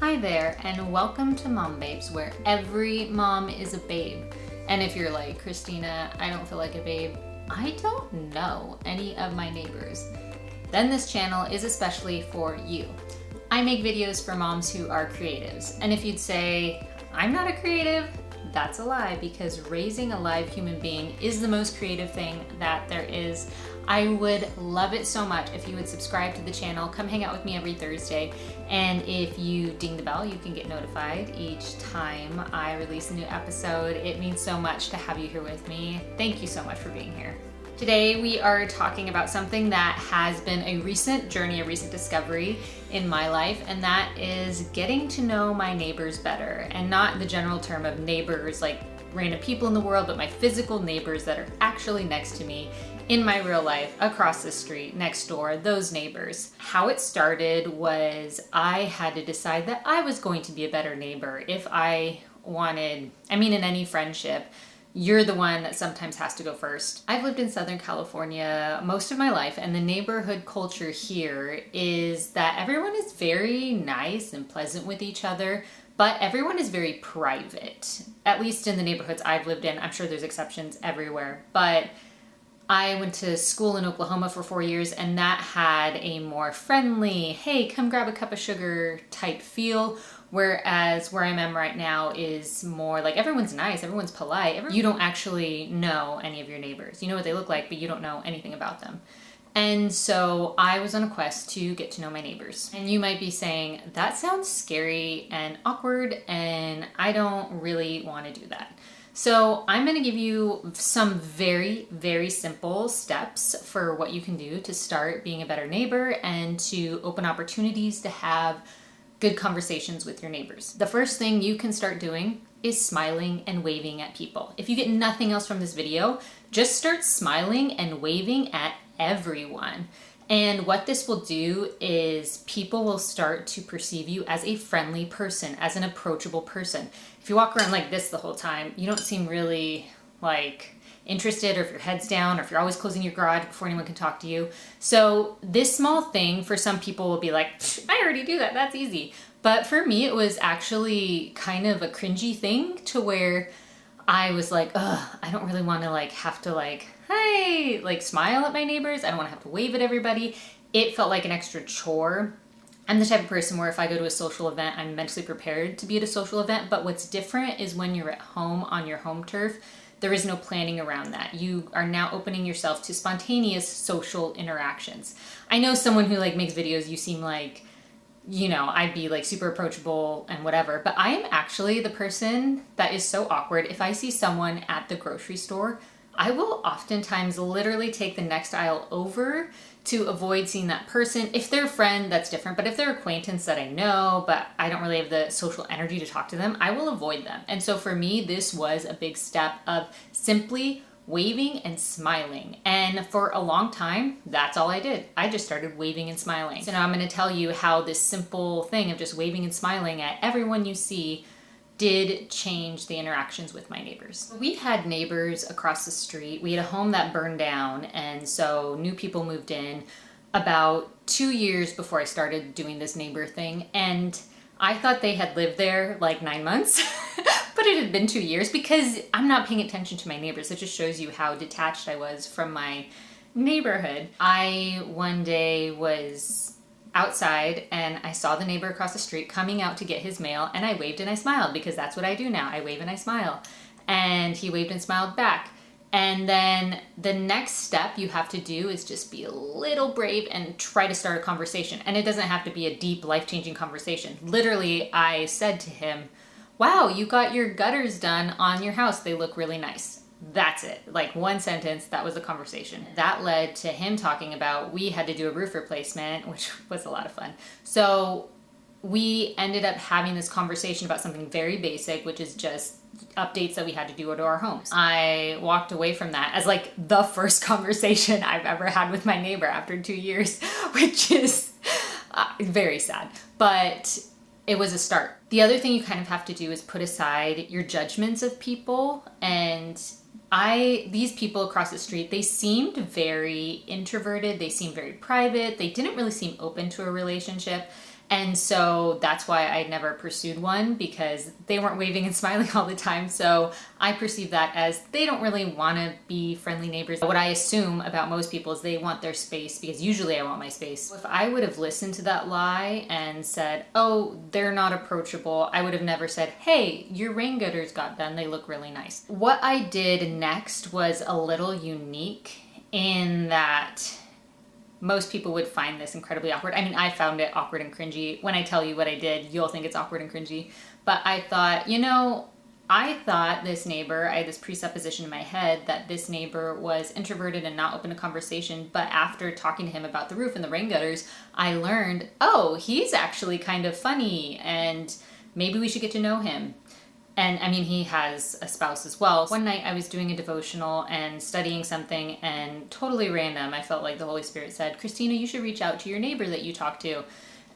Hi there, and welcome to Mom Babes, where every mom is a babe. And if you're like, Christina, I don't feel like a babe, I don't know any of my neighbors, then this channel is especially for you. I make videos for moms who are creatives. And if you'd say, I'm not a creative, that's a lie, because raising a live human being is the most creative thing that there is. I would love it so much if you would subscribe to the channel, come hang out with me every Thursday, and if you ding the bell, you can get notified each time I release a new episode. It means so much to have you here with me. Thank you so much for being here. Today we are talking about something that has been a recent journey, a recent discovery in my life, and that is getting to know my neighbors better. And not the general term of neighbors like random people in the world, but my physical neighbors that are actually next to me in my real life, across the street, next door, those neighbors. How it started was I had to decide that I was going to be a better neighbor if I wanted, in any friendship, you're the one that sometimes has to go first. I've lived in Southern California most of my life, and the neighborhood culture here is that everyone is very nice and pleasant with each other, but everyone is very private, at least in the neighborhoods I've lived in. I'm sure there's exceptions everywhere, but I went to school in Oklahoma for 4 years, and that had a more friendly, hey, come grab a cup of sugar type feel. Whereas where I am right now is more like everyone's nice, everyone's polite. You don't actually know any of your neighbors. You know what they look like, but you don't know anything about them. And so I was on a quest to get to know my neighbors. And you might be saying, that sounds scary and awkward, and I don't really want to do that. So I'm going to give you some very, very simple steps for what you can do to start being a better neighbor and to open opportunities to have good conversations with your neighbors. The first thing you can start doing is smiling and waving at people. If you get nothing else from this video, just start smiling and waving at everyone. And what this will do is people will start to perceive you as a friendly person, as an approachable person. If you walk around like this the whole time, you don't seem really interested, or if your head's down, or if you're always closing your garage before anyone can talk to you. So this small thing for some people will be like, I already do that, that's easy. But for me, it was actually kind of a cringy thing to where I was like, I don't really want to have to hey, smile at my neighbors. I don't want to have to wave at everybody. It felt like an extra chore. I'm the type of person where if I go to a social event, I'm mentally prepared to be at a social event. But what's different is when you're at home on your home turf, there is no planning around that. You are now opening yourself to spontaneous social interactions. I know someone who makes videos, you seem like, I'd be super approachable and whatever, but I am actually the person that is so awkward. If I see someone at the grocery store, I will oftentimes literally take the next aisle over to avoid seeing that person. If they're a friend, that's different, but if they're an acquaintance that I know, but I don't really have the social energy to talk to them, I will avoid them. And so for me, this was a big step of simply waving and smiling. And for a long time, that's all I did. I just started waving and smiling. So now I'm going to tell you how this simple thing of just waving and smiling at everyone you see did change the interactions with my neighbors. We had neighbors across the street. We had a home that burned down, and so new people moved in about 2 years before I started doing this neighbor thing. And I thought they had lived there 9 months, but it had been 2 years because I'm not paying attention to my neighbors. It just shows you how detached I was from my neighborhood. I one day was outside and I saw the neighbor across the street coming out to get his mail, and I waved and I smiled because that's what I do now. I wave and I smile. And he waved and smiled back. And then the next step you have to do is just be a little brave and try to start a conversation. And it doesn't have to be a deep, life-changing conversation. Literally, I said to him, wow, you got your gutters done on your house. They look really nice. That's it. One sentence, that was the conversation. That led to him talking about, we had to do a roof replacement, which was a lot of fun. So we ended up having this conversation about something very basic, which is just updates that we had to do to our homes. I walked away from that as the first conversation I've ever had with my neighbor after 2 years, which is very sad. But it was a start. The other thing you kind of have to do is put aside your judgments of people. And these people across the street, they seemed very introverted. They seemed very private. They didn't really seem open to a relationship. And so that's why I never pursued one, because they weren't waving and smiling all the time. So I perceive that as they don't really want to be friendly neighbors. What I assume about most people is they want their space, because usually I want my space. If I would have listened to that lie and said, oh, they're not approachable, I would have never said, hey, your rain gutters got done. They look really nice. What I did next was a little unique in that most people would find this incredibly awkward. I mean, I found it awkward and cringy. When I tell you what I did, you'll think it's awkward and cringy. But I thought, I thought this neighbor, I had this presupposition in my head that this neighbor was introverted and not open to conversation. But after talking to him about the roof and the rain gutters, I learned, oh, he's actually kind of funny and maybe we should get to know him. And I mean, he has a spouse as well. One night I was doing a devotional and studying something, and totally random, I felt like the Holy Spirit said, Christina, you should reach out to your neighbor that you talk to.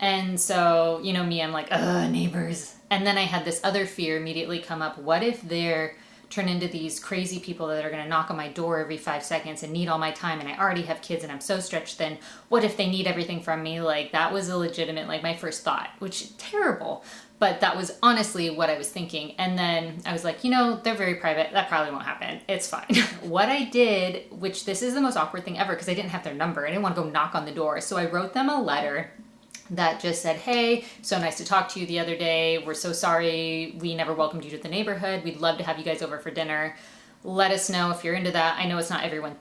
And so, me, I'm like, neighbors. And then I had this other fear immediately come up. What if they're turn into these crazy people that are going to knock on my door every 5 seconds and need all my time, and I already have kids and I'm so stretched thin? What if they need everything from me? Like, that was a legitimate, my first thought, which terrible. But that was honestly what I was thinking. And then I was like, they're very private. That probably won't happen. It's fine. What I did, which this is the most awkward thing ever, because I didn't have their number. I didn't want to go knock on the door. So I wrote them a letter that just said, hey, so nice to talk to you the other day. We're so sorry we never welcomed you to the neighborhood. We'd love to have you guys over for dinner. Let us know if you're into that. I know it's not everyone's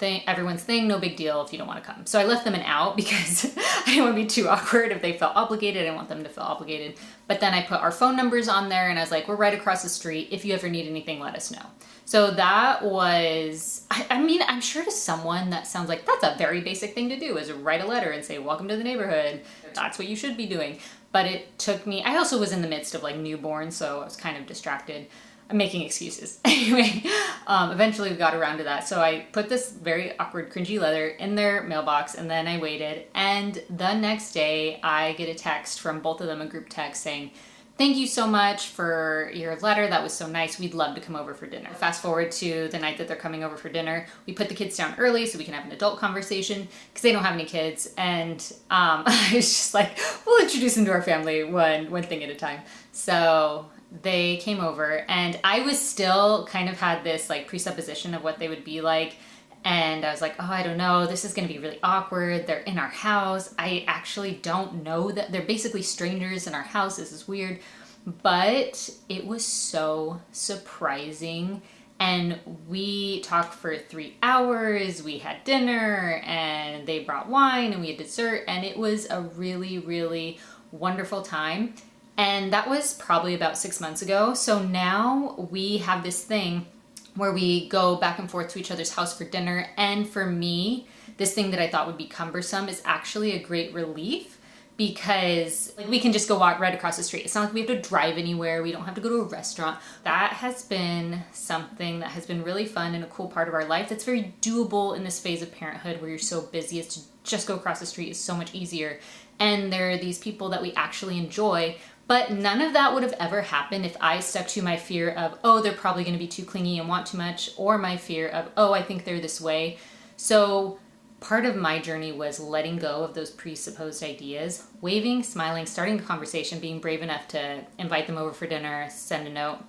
thing. No big deal if you don't want to come. So I left them an out because I didn't want to be too awkward if they felt obligated. I didn't want them to feel obligated. But then I put our phone numbers on there and I was like, we're right across the street. If you ever need anything, let us know. So that was, I mean, I'm sure to someone that sounds like that's a very basic thing to do, is write a letter and say, welcome to the neighborhood. That's what you should be doing. But it took me, I also was in the midst of newborn, so I was kind of distracted. I'm making excuses. Anyway, eventually we got around to that. So I put this very awkward, cringy letter in their mailbox, and then I waited. And the next day I get a text from both of them, a group text saying, thank you so much for your letter. That was so nice. We'd love to come over for dinner. Fast forward to the night that they're coming over for dinner. We put the kids down early so we can have an adult conversation, because they don't have any kids. And I was just like, we'll introduce them to our family one thing at a time. So they came over, and I was still kind of had this presupposition of what they would be like. And I was like, oh, I don't know. This is going to be really awkward. They're in our house. I actually don't know that they're basically strangers in our house. This is weird. But it was so surprising. And we talked for 3 hours. We had dinner and they brought wine and we had dessert. And it was a really, really wonderful time. And that was probably about 6 months ago. So now we have this thing where we go back and forth to each other's house for dinner. And for me, this thing that I thought would be cumbersome is actually a great relief, because we can just go walk right across the street. It's not like we have to drive anywhere. We don't have to go to a restaurant. That has been something that has been really fun and a cool part of our life that's very doable in this phase of parenthood where you're so busy. Is to just go across the street is so much easier. And there are these people that we actually enjoy. But none of that would have ever happened if I stuck to my fear of, oh, they're probably going to be too clingy and want too much, or my fear of, oh, I think they're this way. So part of my journey was letting go of those presupposed ideas, waving, smiling, starting a conversation, being brave enough to invite them over for dinner, send a note.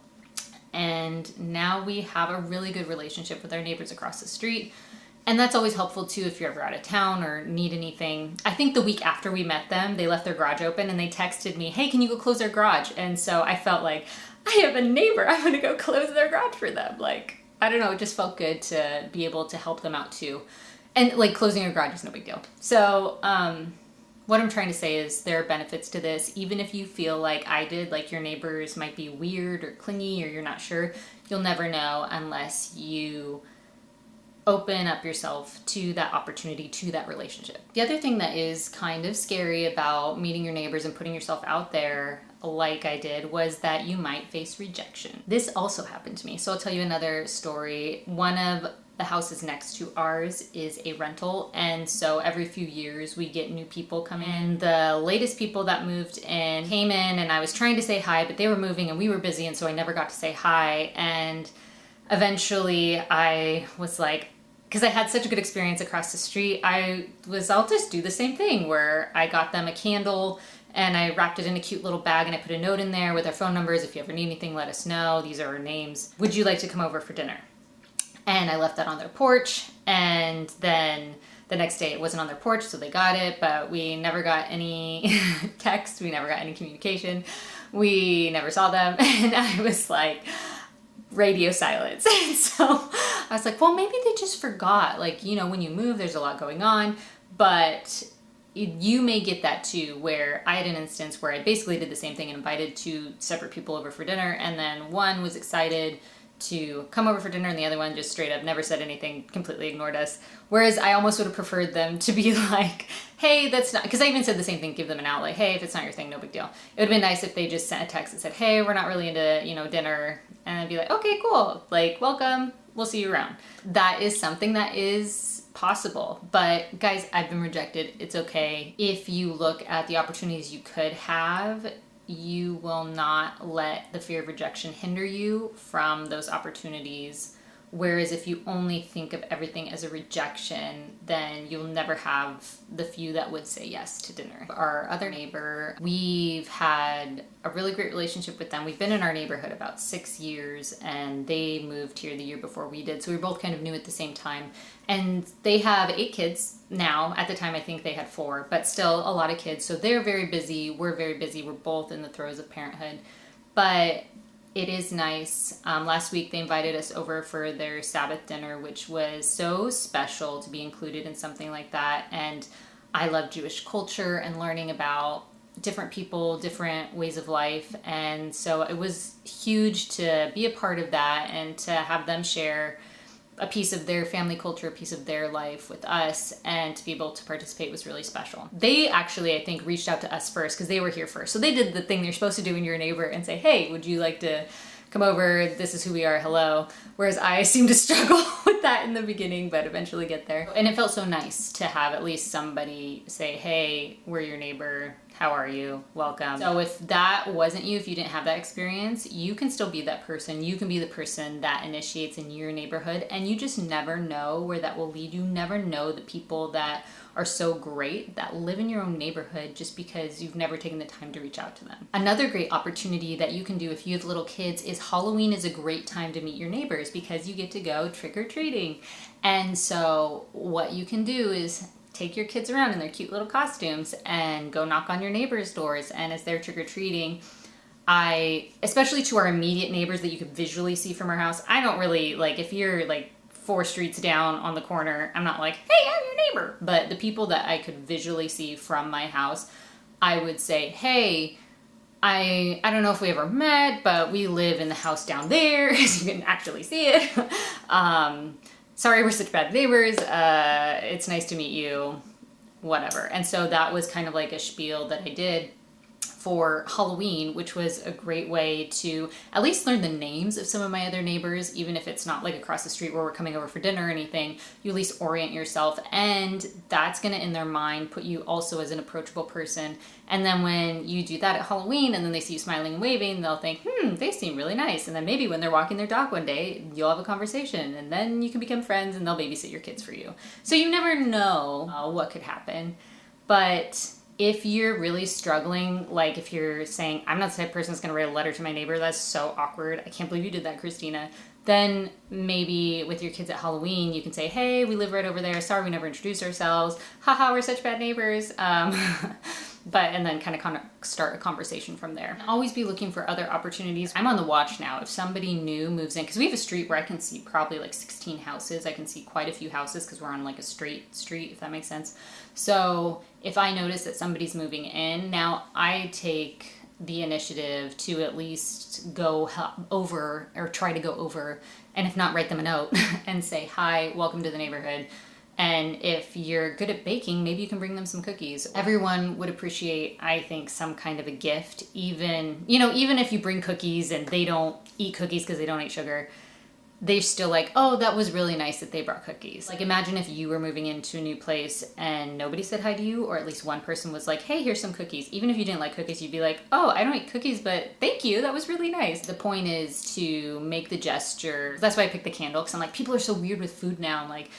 And now we have a really good relationship with our neighbors across the street. And that's always helpful too if you're ever out of town or need anything. I think the week after we met them, they left their garage open and they texted me, hey, can you go close their garage? And so I felt like, I have a neighbor, I'm gonna go close their garage for them. I don't know, it just felt good to be able to help them out too. And closing your garage is no big deal. So what I'm trying to say is there are benefits to this. Even if you feel like I did, like your neighbors might be weird or clingy or you're not sure, you'll never know unless you open up yourself to that opportunity, to that relationship. The other thing that is kind of scary about meeting your neighbors and putting yourself out there like I did was that you might face rejection. This also happened to me. So I'll tell you another story. One of the houses next to ours is a rental, and so every few years we get new people come in. The latest people that moved in came in and I was trying to say hi, but they were moving and we were busy, and so I never got to say hi. And eventually I was like, because I had such a good experience across the street, I'll just do the same thing where I got them a candle And I wrapped it in a cute little bag and I put a note in there with our phone numbers. If you ever need anything, let us know. These are our names. Would you like to come over for dinner? And I left that on their porch. And then the next day it wasn't on their porch, so they got it, but we never got any text. We never got any communication. We never saw them. And I was like, radio silence. And so I was like, well, maybe they just forgot. Like, you know, when you move, there's a lot going on, but you may get that too, where I had an instance where I basically did the same thing and invited two separate people over for dinner, and then one was excited to come over for dinner and the other one just straight up never said anything, completely ignored us. Whereas I almost would have preferred them to be like, hey, that's not, because I even said the same thing, give them an out, like, hey, if it's not your thing, no big deal. It would have been nice if they just sent a text that said, hey, we're not really into, you know, dinner, and I'd be like, okay, cool, like, welcome, we'll see you around. That is something that is possible. But guys, I've been rejected. It's okay. If you look at the opportunities you could have, you will not let the fear of rejection hinder you from those opportunities. Whereas if you only think of everything as a rejection, then you'll never have the few that would say yes to dinner. Our other neighbor, we've had a really great relationship with them. We've been in our neighborhood about 6 years, and they moved here the year before we did. So we were both kind of new at the same time. And they have 8 kids now. At the time, I think they had 4, but still a lot of kids. So they're very busy. We're very busy. We're both in the throes of parenthood. But it is nice. Last week they invited us over for their Sabbath dinner, which was so special to be included in something like that. And I love Jewish culture and learning about different people, different ways of life. And so it was huge to be a part of that and to have them share a piece of their family culture, a piece of their life with us, and to be able to participate was really special. They actually, I think, reached out to us first because they were here first. So they did the thing you're supposed to do when you're a neighbor and say, hey, would you like to come over? This is who we are. Hello. Whereas I seem to struggle with that in the beginning, but eventually get there. And it felt so nice to have at least somebody say, hey, we're your neighbor. How are you? Welcome. So if that wasn't you, if you didn't have that experience, you can still be that person. You can be the person that initiates in your neighborhood, and you just never know where that will lead. You never know the people that are so great that live in your own neighborhood just because you've never taken the time to reach out to them. Another great opportunity that you can do if you have little kids is Halloween is a great time to meet your neighbors because you get to go trick-or-treating. And so what you can do is take your kids around in their cute little costumes and go knock on your neighbors' doors. And as they're trick-or-treating, especially to our immediate neighbors that you could visually see from our house, I don't really, like, if you're like 4 streets down on the corner, I'm not like, hey, I'm your neighbor. But the people that I could visually see from my house, I would say, hey, I don't know if we ever met, but we live in the house down there, so you can actually see it. Sorry, we're such bad neighbors. It's nice to meet you, whatever. And so that was kind of like a spiel that I did for Halloween, which was a great way to at least learn the names of some of my other neighbors, even if it's not like across the street where we're coming over for dinner or anything. You at least orient yourself, and that's gonna, in their mind, put you also as an approachable person. And then when you do that at Halloween and then they see you smiling and waving, they'll think, they seem really nice. And then maybe when they're walking their dog one day, you'll have a conversation, and then you can become friends and they'll babysit your kids for you. So you never know what could happen. But if you're really struggling, like if you're saying, I'm not the type of person that's going to write a letter to my neighbor, that's so awkward, I can't believe you did that, Christina, then maybe with your kids at Halloween, you can say, hey, we live right over there. Sorry, we never introduced ourselves. Haha, we're such bad neighbors. And then kind of start a conversation from there. Always be looking for other opportunities. I'm on the watch now. If somebody new moves in, because we have a street where I can see probably like 16 houses. I can see quite a few houses because we're on like a straight street, if that makes sense. So if I notice that somebody's moving in, now I take the initiative to at least go over or try to go over, and if not, write them a note and say, hi, welcome to the neighborhood. And if you're good at baking, maybe you can bring them some cookies. Everyone would appreciate, I think, some kind of a gift. Even if you bring cookies and they don't eat cookies because they don't eat sugar, they're still like, oh, that was really nice that they brought cookies. Like, imagine if you were moving into a new place and nobody said hi to you, or at least one person was like, hey, here's some cookies. Even if you didn't like cookies, you'd be like, oh, I don't eat cookies, but thank you, that was really nice. The point is to make the gesture. That's why I picked the candle, because I'm like, people are so weird with food now. I'm like,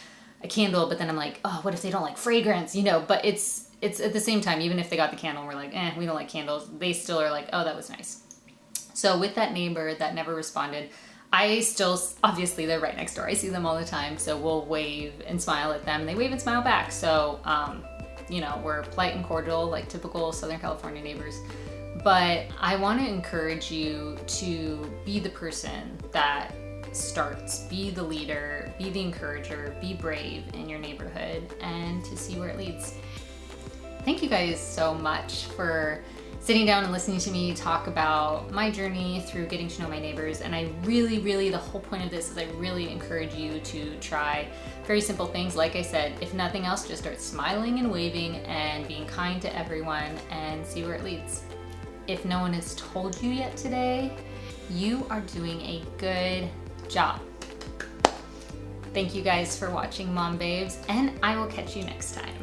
a candle, but then I'm like, oh, what if they don't like fragrance, But it's it's at the same time, even if they got the candle and we're like, we don't like candles, they still are like, oh, that was nice. So with that neighbor that never responded, I still, obviously they're right next door. I see them all the time. So we'll wave and smile at them and they wave and smile back. So, you know, we're polite and cordial, like typical Southern California neighbors. But I want to encourage you to be the person that starts, be the leader, be the encourager, be brave in your neighborhood, and to see where it leads. Thank you guys so much for sitting down and listening to me talk about my journey through getting to know my neighbors. And I really, the whole point of this is I really encourage you to try very simple things. Like I said, if nothing else, just start smiling and waving and being kind to everyone and see where it leads. If no one has told you yet today, you are doing a good job. Thank you guys for watching Mom Babes, and I will catch you next time.